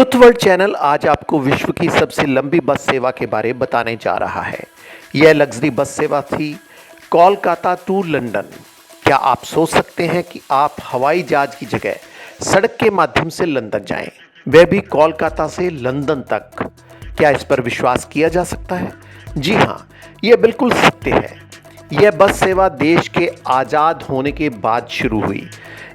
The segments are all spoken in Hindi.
ट्रुथ वर्ल्ड चैनल आज आपको विश्व की सबसे लंबी बस सेवा के बारे में बताने जा रहा है। यह लग्जरी बस सेवा थी कोलकाता टू लंदन। क्या आप सोच सकते हैं कि आप हवाई जहाज की जगह सड़क के माध्यम से लंदन जाएं, वह भी कोलकाता से लंदन तक? क्या इस पर विश्वास किया जा सकता है? जी हाँ, यह बिल्कुल सत्य है। यह बस सेवा देश के आज़ाद होने के बाद शुरू हुई।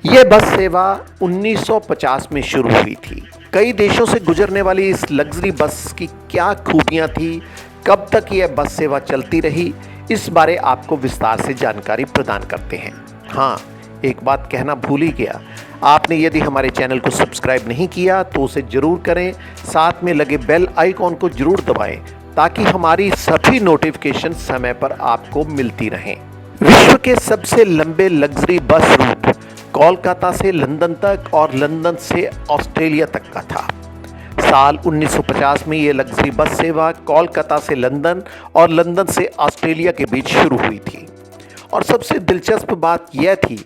यह बस सेवा 1950 में शुरू हुई थी। कई देशों से गुजरने वाली इस लग्जरी बस की क्या खूबियां थी, कब तक यह बस सेवा चलती रही, इस बारे आपको विस्तार से जानकारी प्रदान करते हैं। हाँ, एक बात कहना भूल ही गया, आपने यदि हमारे चैनल को सब्सक्राइब नहीं किया तो उसे जरूर करें, साथ में लगे बेल आइकॉन को जरूर दबाएं ताकि हमारी सभी नोटिफिकेशन समय पर आपको मिलती रहें। विश्व के सबसे लंबे लग्जरी बस रूट कोलकाता से लंदन तक और लंदन से ऑस्ट्रेलिया तक का था। साल 1950 में यह लग्जरी बस सेवा कोलकाता से लंदन और लंदन से ऑस्ट्रेलिया के बीच शुरू हुई थी। और सबसे दिलचस्प बात यह थी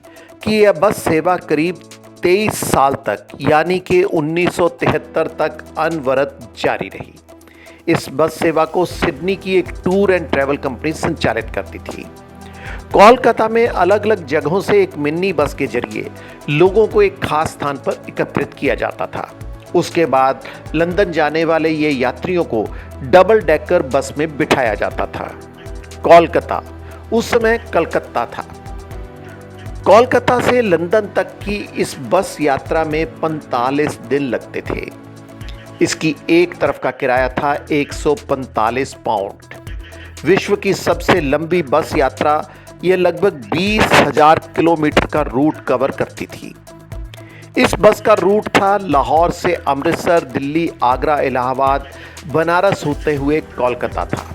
कि यह बस सेवा करीब 23 साल तक यानी कि 1973 तक अनवरत जारी रही। इस बस सेवा को सिडनी की एक टूर एंड ट्रैवल कंपनी संचालित करती थी। कोलकाता में अलग अलग जगहों से एक मिनी बस के जरिए लोगों को एक खास स्थान पर एकत्रित किया जाता था। उसके बाद लंदन जाने वाले ये यात्रियों को डबल डेकर बस में बिठाया जाता था। कोलकाता उस समय कलकत्ता था। कोलकाता से लंदन तक की इस बस यात्रा में 45 दिन लगते थे। इसकी एक तरफ का किराया था 145 पाउंड। विश्व की सबसे लंबी बस यात्रा यह लगभग 20,000 किलोमीटर का रूट कवर करती थी। इस बस का रूट था लाहौर से अमृतसर, दिल्ली, आगरा, इलाहाबाद, बनारस होते हुए कोलकाता था।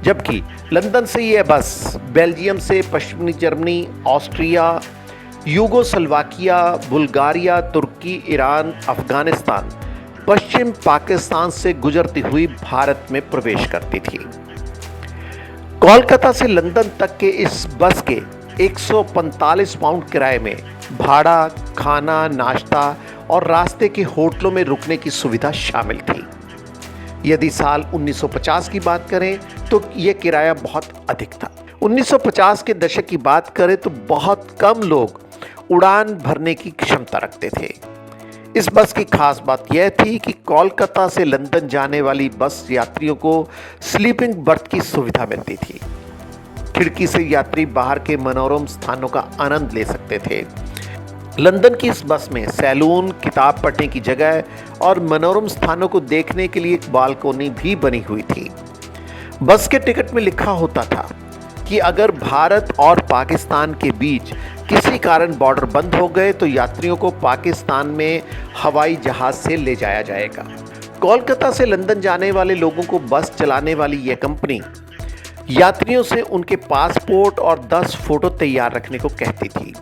जबकि लंदन से यह बस बेल्जियम से पश्चिमी जर्मनी, ऑस्ट्रिया, यूगोस्लोवाकिया, बुल्गारिया, तुर्की, ईरान, अफगानिस्तान, पश्चिम पाकिस्तान से गुजरती हुई भारत में प्रवेश करती थी। कोलकाता से लंदन तक के इस बस के 145 पाउंड किराए में भाड़ा, खाना, नाश्ता और रास्ते के होटलों में रुकने की सुविधा शामिल थी। यदि साल 1950 की बात करें तो यह किराया बहुत अधिक था। 1950 के दशक की बात करें तो बहुत कम लोग उड़ान भरने की क्षमता रखते थे। इस बस की खास बात यह थी कि कोलकाता से लंदन जाने वाली बस यात्रियों को स्लीपिंग बर्थ की सुविधा मिलती थी। खिड़की से यात्री बाहर के मनोरम स्थानों का आनंद ले सकते थे। लंदन की इस बस में सैलून, किताब पढ़ने की जगह और मनोरम स्थानों को देखने के लिए एक बालकोनी भी बनी हुई थी। बस के टिकट में लिखा होता था कि अगर भारत और पाकिस्तान के बीच किसी कारण बॉर्डर बंद हो गए तो यात्रियों को पाकिस्तान में हवाई जहाज से ले जाया जाएगा। कोलकाता से लंदन जाने वाले लोगों को बस चलाने वाली यह कंपनी यात्रियों से उनके पासपोर्ट और 10 फोटो तैयार रखने को कहती थी।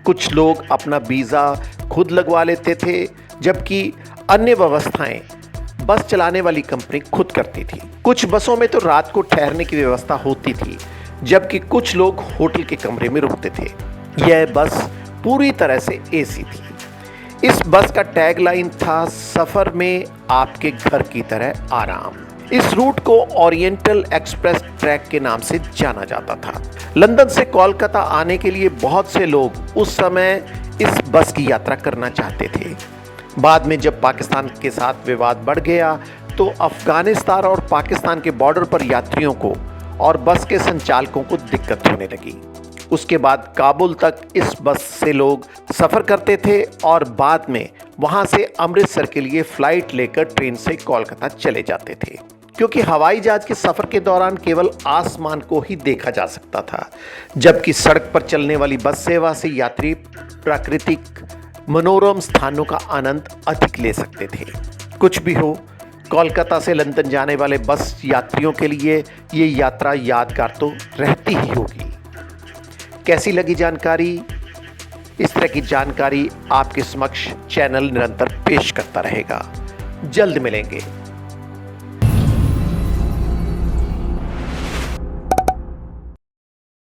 कुछ लोग अपना वीज़ा खुद लगवा लेते थे, जबकि अन्य व्यवस्थाएं बस चलाने वाली कंपनी खुद करती थी। कुछ बसों में तो रात को ठहरने की व्यवस्था होती थी, जबकि कुछ लोग होटल के कमरे में रुकते थे। यह बस पूरी तरह से एसी थी। इस बस का टैगलाइन था, सफर में आपके घर की तरह आराम। इस रूट को ओरिएंटल एक्सप्रेस ट्रैक के नाम से जाना जाता था। लंदन से कोलकाता आने के लिए बहुत से लोग उस समय इस बस की यात्रा करना चाहते थे। बाद में जब पाकिस्तान के साथ विवाद बढ़ गया तो अफगानिस्तान और पाकिस्तान के बॉर्डर पर यात्रियों को और बस के संचालकों को दिक्कत होने लगी। उसके बाद काबुल तक इस बस से लोग सफ़र करते थे और बाद में वहां से अमृतसर के लिए फ़्लाइट लेकर ट्रेन से कोलकाता चले जाते थे, क्योंकि हवाई जहाज के सफ़र के दौरान केवल आसमान को ही देखा जा सकता था, जबकि सड़क पर चलने वाली बस सेवा से यात्री प्राकृतिक मनोरम स्थानों का आनंद अधिक ले सकते थे। कुछ भी हो, कोलकाता से लंदन जाने वाले बस यात्रियों के लिए ये यात्रा यादगार तो रहती ही होगी। कैसी लगी जानकारी? इस तरह की जानकारी आपके समक्ष चैनल निरंतर पेश करता रहेगा। जल्द मिलेंगे।